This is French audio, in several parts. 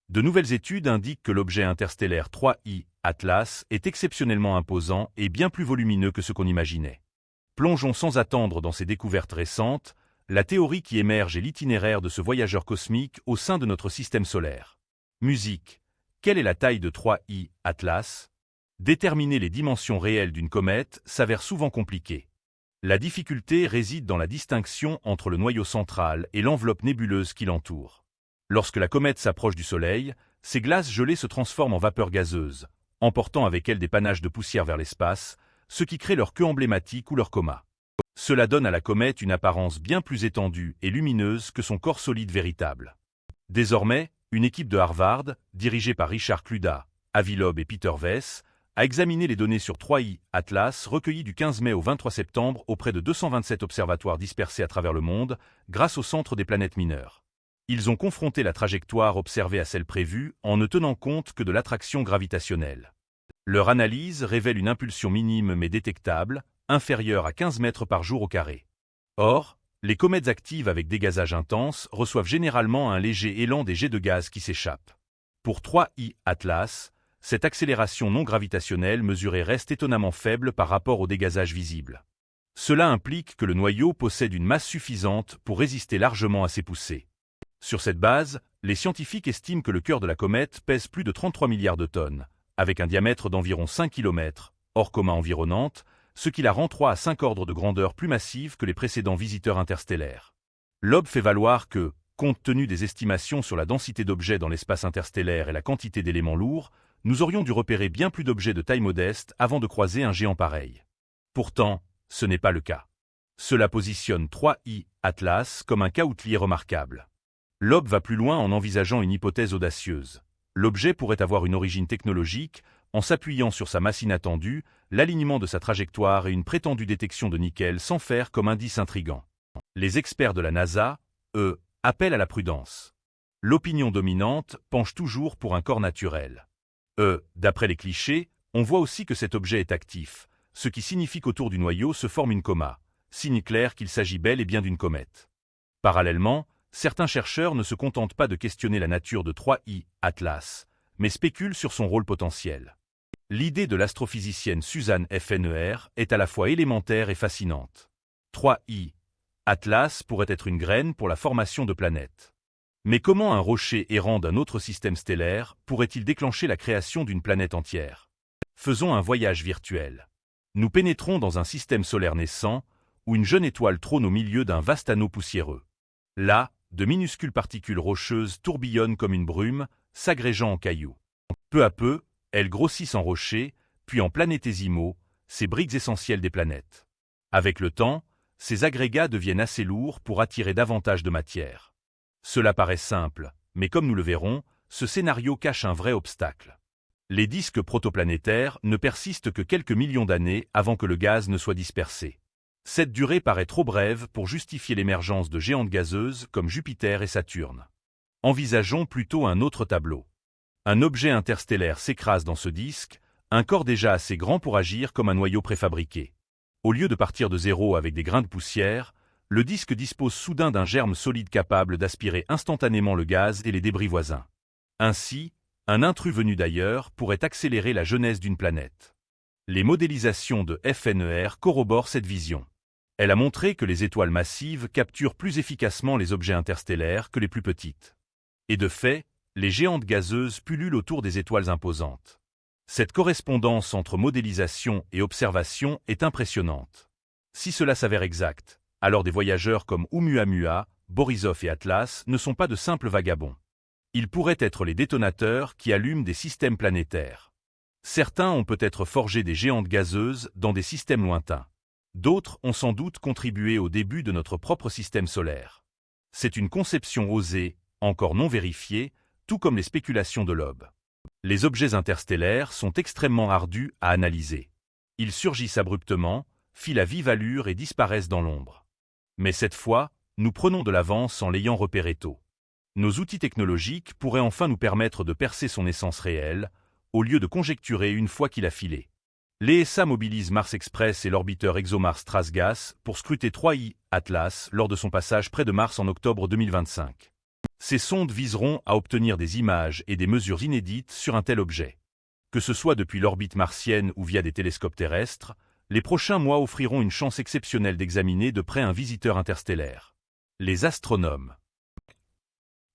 De nouvelles études indiquent que l'objet interstellaire 3I Atlas est exceptionnellement imposant et bien plus volumineux que ce qu'on imaginait. Plongeons sans attendre dans ces découvertes récentes, la théorie qui émerge est l'itinéraire de ce voyageur cosmique au sein de notre système solaire. Musique. Quelle est la taille de 3I Atlas? Déterminer les dimensions réelles d'une comète s'avère souvent compliqué. La difficulté réside dans la distinction entre le noyau central et l'enveloppe nébuleuse qui l'entoure. Lorsque la comète s'approche du Soleil, ces glaces gelées se transforment en vapeur gazeuse, emportant avec elles des panaches de poussière vers l'espace, ce qui crée leur queue emblématique ou leur coma. Cela donne à la comète une apparence bien plus étendue et lumineuse que son corps solide véritable. Désormais, une équipe de Harvard, dirigée par Richard Kluda, Avi Loeb et Peter Wess, a examiné les données sur 3I Atlas recueillies du 15 mai au 23 septembre auprès de 227 observatoires dispersés à travers le monde, grâce au Centre des planètes mineures. Ils ont confronté la trajectoire observée à celle prévue en ne tenant compte que de l'attraction gravitationnelle. Leur analyse révèle une impulsion minime mais détectable, inférieure à 15 mètres par jour au carré. Or, les comètes actives avec dégazage intense reçoivent généralement un léger élan des jets de gaz qui s'échappent. Pour 3I Atlas, cette accélération non gravitationnelle mesurée reste étonnamment faible par rapport au dégazage visible. Cela implique que le noyau possède une masse suffisante pour résister largement à ces poussées. Sur cette base, les scientifiques estiment que le cœur de la comète pèse plus de 33 milliards de tonnes, avec un diamètre d'environ 5 km, hors coma environnante, ce qui la rend 3 à 5 ordres de grandeur plus massive que les précédents visiteurs interstellaires. Loeb fait valoir que, compte tenu des estimations sur la densité d'objets dans l'espace interstellaire et la quantité d'éléments lourds, nous aurions dû repérer bien plus d'objets de taille modeste avant de croiser un géant pareil. Pourtant, ce n'est pas le cas. Cela positionne 3I Atlas comme un cas outlier remarquable. Loeb va plus loin en envisageant une hypothèse audacieuse. L'objet pourrait avoir une origine technologique, en s'appuyant sur sa masse inattendue, l'alignement de sa trajectoire et une prétendue détection de nickel sans fer comme indice intrigant. Les experts de la NASA, eux, appellent à la prudence. L'opinion dominante penche toujours pour un corps naturel. D'après les clichés, on voit aussi que cet objet est actif, ce qui signifie qu'autour du noyau se forme une coma, signe clair qu'il s'agit bel et bien d'une comète. Parallèlement, certains chercheurs ne se contentent pas de questionner la nature de 3I Atlas, mais spéculent sur son rôle potentiel. L'idée de l'astrophysicienne Suzanne Fner est à la fois élémentaire et fascinante. 3I Atlas pourrait être une graine pour la formation de planètes. Mais comment un rocher errant d'un autre système stellaire pourrait-il déclencher la création d'une planète entière? Faisons un voyage virtuel. Nous pénétrons dans un système solaire naissant, où une jeune étoile trône au milieu d'un vaste anneau poussiéreux. Là, de minuscules particules rocheuses tourbillonnent comme une brume, s'agrégeant en cailloux. Peu à peu, elles grossissent en rochers, puis en planétésimaux, ces briques essentielles des planètes. Avec le temps, ces agrégats deviennent assez lourds pour attirer davantage de matière. Cela paraît simple, mais comme nous le verrons, ce scénario cache un vrai obstacle. Les disques protoplanétaires ne persistent que quelques millions d'années avant que le gaz ne soit dispersé. Cette durée paraît trop brève pour justifier l'émergence de géantes gazeuses comme Jupiter et Saturne. Envisageons plutôt un autre tableau. Un objet interstellaire s'écrase dans ce disque, un corps déjà assez grand pour agir comme un noyau préfabriqué. Au lieu de partir de zéro avec des grains de poussière, le disque dispose soudain d'un germe solide capable d'aspirer instantanément le gaz et les débris voisins. Ainsi, un intrus venu d'ailleurs pourrait accélérer la genèse d'une planète. Les modélisations de Fner corroborent cette vision. Elle a montré que les étoiles massives capturent plus efficacement les objets interstellaires que les plus petites. Et de fait, les géantes gazeuses pullulent autour des étoiles imposantes. Cette correspondance entre modélisation et observation est impressionnante. Si cela s'avère exact, alors des voyageurs comme Oumuamua, Borisov et Atlas ne sont pas de simples vagabonds. Ils pourraient être les détonateurs qui allument des systèmes planétaires. Certains ont peut-être forgé des géantes gazeuses dans des systèmes lointains. D'autres ont sans doute contribué au début de notre propre système solaire. C'est une conception osée, encore non vérifiée, tout comme les spéculations de Loeb. Les objets interstellaires sont extrêmement ardus à analyser. Ils surgissent abruptement, filent à vive allure et disparaissent dans l'ombre. Mais cette fois, nous prenons de l'avance en l'ayant repéré tôt. Nos outils technologiques pourraient enfin nous permettre de percer son essence réelle, au lieu de conjecturer une fois qu'il a filé. L'ESA mobilise Mars Express et l'orbiteur ExoMars TRASS-GAS pour scruter 3I Atlas lors de son passage près de Mars en octobre 2025. Ces sondes viseront à obtenir des images et des mesures inédites sur un tel objet. Que ce soit depuis l'orbite martienne ou via des télescopes terrestres, les prochains mois offriront une chance exceptionnelle d'examiner de près un visiteur interstellaire. Les astronomes.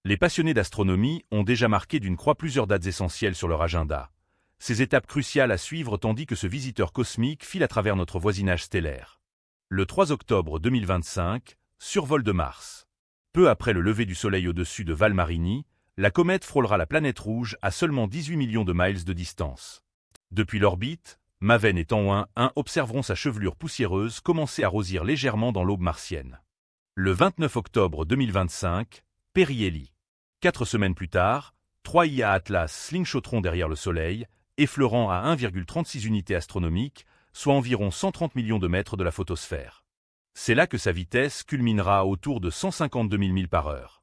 Les passionnés d'astronomie ont déjà marqué d'une croix plusieurs dates essentielles sur leur agenda. Ces étapes cruciales à suivre tandis que ce visiteur cosmique file à travers notre voisinage stellaire. Le 3 octobre 2025, survol de Mars. Peu après le lever du Soleil au-dessus de Val Marini, la comète frôlera la planète rouge à seulement 18 millions de miles de distance. Depuis l'orbite, Maven et Tanouin 1 observeront sa chevelure poussiéreuse commencer à rosir légèrement dans l'aube martienne. Le 29 octobre 2025, Perrielli. 4 semaines plus tard, 3 IA Atlas slingshotteront derrière le Soleil, effleurant à 1,36 unités astronomiques, soit environ 130 millions de mètres de la photosphère. C'est là que sa vitesse culminera autour de 152 000 milles par heure.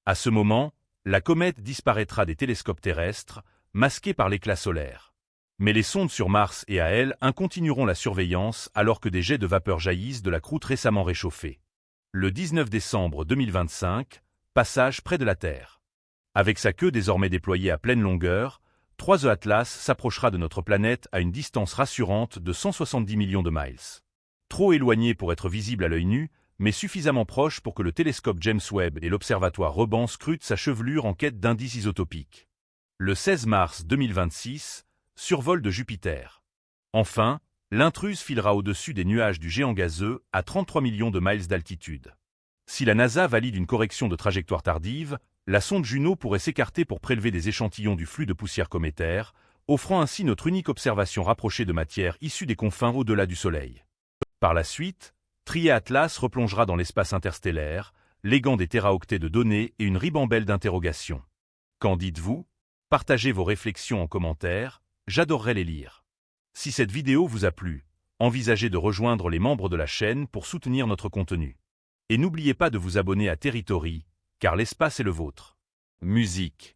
À ce moment, la comète disparaîtra des télescopes terrestres, masquée par l'éclat solaire. Mais les sondes sur Mars et à elle continueront la surveillance alors que des jets de vapeur jaillissent de la croûte récemment réchauffée. Le 19 décembre 2025, passage près de la Terre. Avec sa queue désormais déployée à pleine longueur, 3E Atlas s'approchera de notre planète à une distance rassurante de 170 millions de miles. Trop éloigné pour être visible à l'œil nu, mais suffisamment proche pour que le télescope James Webb et l'observatoire Reban scrutent sa chevelure en quête d'indices isotopiques. Le 16 mars 2026, survol de Jupiter. Enfin, l'intruse filera au-dessus des nuages du géant gazeux à 33 millions de miles d'altitude. Si la NASA valide une correction de trajectoire tardive, la sonde Juno pourrait s'écarter pour prélever des échantillons du flux de poussière cométaire, offrant ainsi notre unique observation rapprochée de matière issue des confins au-delà du Soleil. Par la suite, Trié Atlas replongera dans l'espace interstellaire, léguant des téraoctets de données et une ribambelle d'interrogations. Qu'en dites-vous? Partagez vos réflexions en commentaire, j'adorerais les lire. Si cette vidéo vous a plu, envisagez de rejoindre les membres de la chaîne pour soutenir notre contenu. Et n'oubliez pas de vous abonner à Territory, car l'espace est le vôtre. Musique.